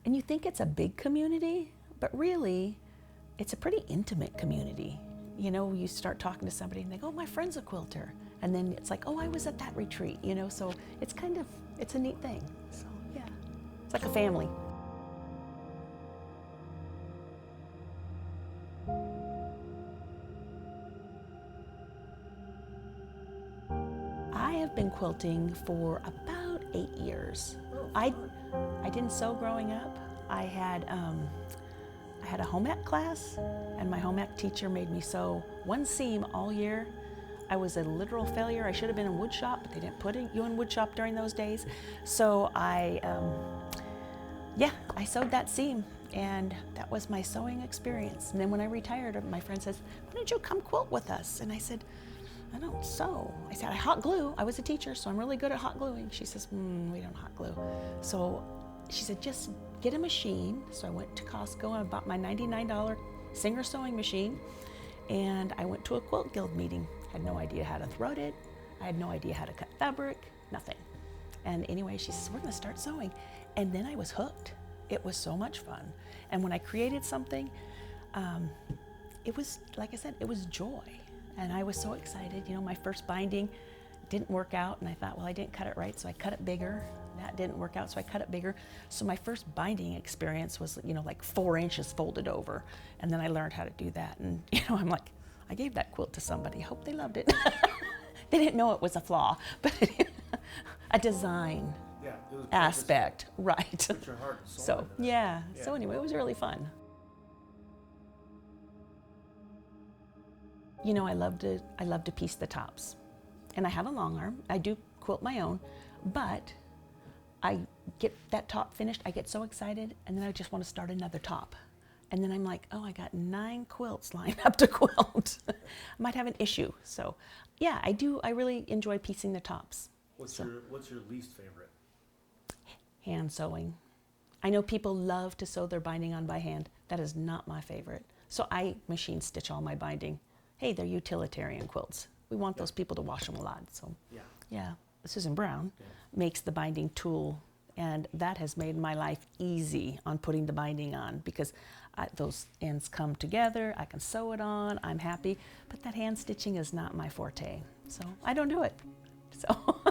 And you think it's a big community, but really, it's a pretty intimate community. You know, you start talking to somebody and they go, oh, my friend's a quilter. And then it's like, oh, I was at that retreat, you know, so it's kind of, it's a neat thing. So yeah, it's like a family. I have been quilting for about 8 years. I didn't sew growing up. I had a home ec class, and my home ec teacher made me sew one seam all year. I was a literal failure. I should have been in wood shop, but they didn't put you in wood shop during those days. So I sewed that seam, and that was my sewing experience. And then when I retired, my friend says, why don't you come quilt with us? And I said, I don't sew. I said, I hot glue. I was a teacher, so I'm really good at hot gluing. She says, we don't hot glue. So she said, just get a machine. So I went to Costco and bought my $99 Singer sewing machine, and I went to a quilt guild meeting. Had no idea how to thread it. I had no idea how to cut fabric, nothing. And anyway, she says, we're gonna start sewing. And then I was hooked. It was so much fun. And when I created something, it was, like I said, it was joy. And I was so excited. You know, my first binding didn't work out, and I thought, well, I didn't cut it right, so I cut it bigger. That didn't work out, so I cut it bigger. So my first binding experience was, you know, like 4 inches folded over. And then I learned how to do that. And, you know, I'm like, I gave that quilt to somebody. I hope they loved it. They didn't know it was a flaw, but a design aspect, right. Put your heart and soul So, into that. yeah. So anyway, it was really fun. You know, I love to piece the tops. And I have a long arm. I do quilt my own, but I get that top finished, I get so excited, and then I just want to start another top. And then I'm like, oh, I got 9 quilts lined up to quilt. I might have an issue. So yeah, I really enjoy piecing the tops. What's your least favorite? Hand sewing. I know people love to sew their binding on by hand. That is not my favorite. So I machine stitch all my binding. Hey, they're utilitarian quilts. We want those people to wash them a lot. So yeah, Susan Brown makes the binding tool, and that has made my life easy on putting the binding on, because those ends come together, I can sew it on, I'm happy, but that hand stitching is not my forte, so I don't do it. So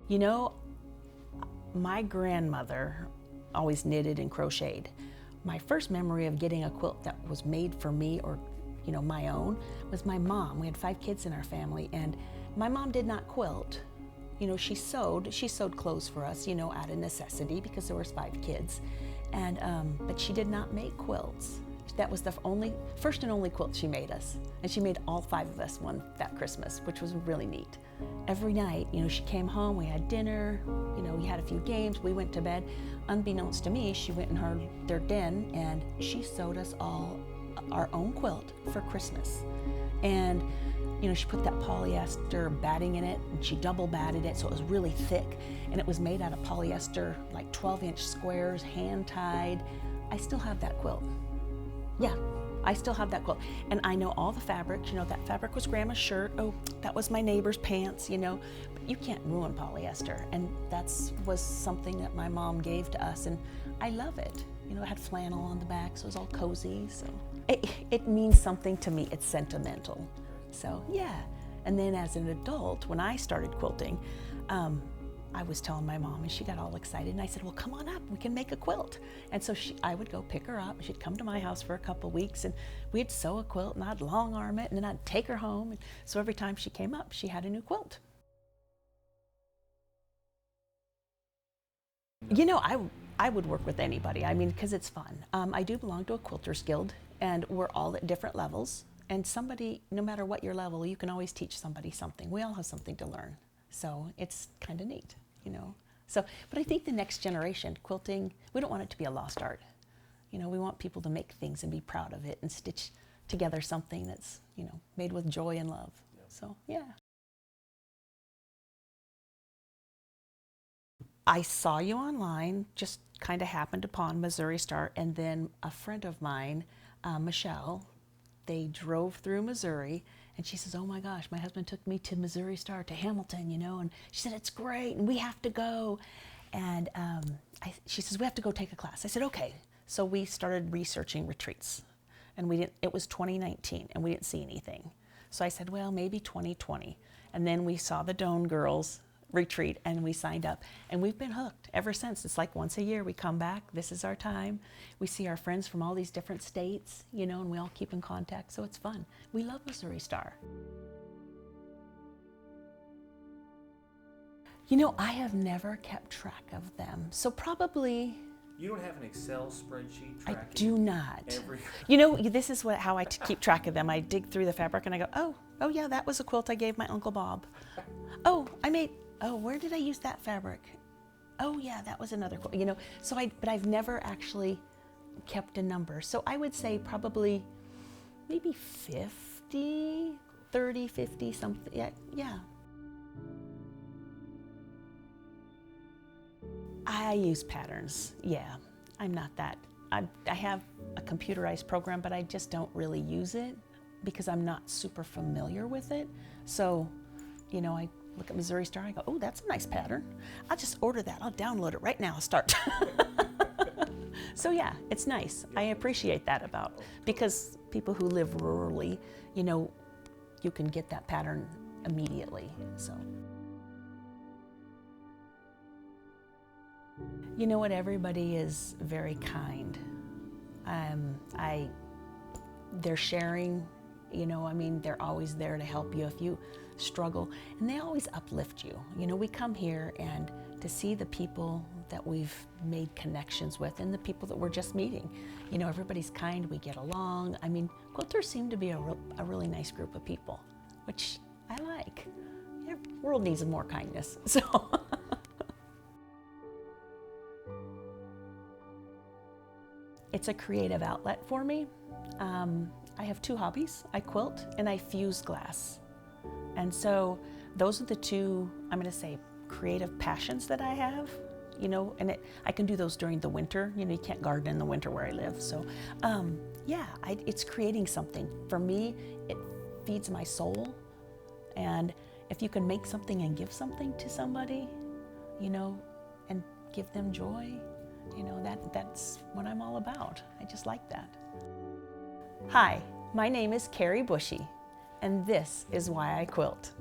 you know, my grandmother always knitted and crocheted. My first memory of getting a quilt that was made for me, or you know, my own, was my mom. We had 5 kids in our family, and my mom did not quilt. You know, she sewed clothes for us, you know, out of necessity, because there was 5 kids. And but she did not make quilts. That was the first and only quilt she made us. And she made all 5 of us one that Christmas, which was really neat. Every night, you know, she came home, we had dinner, you know, we had a few games, we went to bed. Unbeknownst to me, she went in their den, and she sewed us all our own quilt for Christmas. And you know, she put that polyester batting in it, and she double batted it so it was really thick, and it was made out of polyester, like 12-inch squares, hand-tied. I still have that quilt. Yeah, I still have that quilt. And I know all the fabrics. You know, that fabric was Grandma's shirt. Oh, that was my neighbor's pants, you know. But you can't ruin polyester. And that was something that my mom gave to us, and I love it. You know, it had flannel on the back, so it was all cozy. So it means something to me. It's sentimental. So yeah. And then as an adult, when I started quilting, I was telling my mom, and she got all excited, and I said, well, come on up, we can make a quilt. And so I would go pick her up, and she'd come to my house for a couple of weeks, and we'd sew a quilt, and I'd long arm it, and then I'd take her home. And so every time she came up, she had a new quilt. You know, I would work with anybody, I mean, because it's fun. I do belong to a quilters guild, and we're all at different levels. And somebody, no matter what your level, you can always teach somebody something. We all have something to learn. So it's kind of neat, you know. So, but I think the next generation, quilting, we don't want it to be a lost art. You know, we want people to make things and be proud of it and stitch together something that's, you know, made with joy and love. So, yeah. I saw you online, just kind of happened upon Missouri Star, and then a friend of mine, Michelle, they drove through Missouri, And she says, oh my gosh, my husband took me to Missouri Star, to Hamilton, you know, and she said, it's great, and we have to go. And she says, we have to go take a class. I said, okay. So we started researching retreats, and it was 2019, and we didn't see anything. So I said, well, maybe 2020. And then we saw the Doan Girls retreat, and we signed up, and we've been hooked ever since. It's like once a year we come back, this is our time. We see our friends from all these different states, you know, and we all keep in contact, so it's fun. We love Missouri Star. You know, I have never kept track of them, so probably. You don't have an Excel spreadsheet tracking? I do not. You know, this is how I keep track of them. I dig through the fabric and I go, oh yeah, that was a quilt I gave my Uncle Bob. Where did I use that fabric? Oh yeah, that was another quilt, you know. But I've never actually kept a number. So I would say probably maybe 50, 30, 50, something, yeah. I use patterns, yeah. I'm not that. I have a computerized program, but I just don't really use it because I'm not super familiar with it. So, you know, I look at Missouri Star, I go, oh, that's a nice pattern. I'll just order that, I'll download it right now, I'll start. So yeah, it's nice. I appreciate that because people who live rurally, you know, you can get that pattern immediately, so. You know what, everybody is very kind. They're sharing, you know, I mean, they're always there to help you if you struggle, and they always uplift you. You know, we come here and to see the people that we've made connections with and the people that we're just meeting. You know, everybody's kind, we get along. I mean, quilters seem to be a really nice group of people, which I like. The world needs more kindness, so. It's a creative outlet for me. I have two hobbies. I quilt and I fuse glass. And so those are the two, I'm gonna say, creative passions that I have, you know, and I can do those during the winter. You know, you can't garden in the winter where I live. So it's creating something. For me, it feeds my soul. And if you can make something and give something to somebody, you know, and give them joy, you know, that's what I'm all about. I just like that. Hi, my name is Carrie Bushy, and this is why I quilt.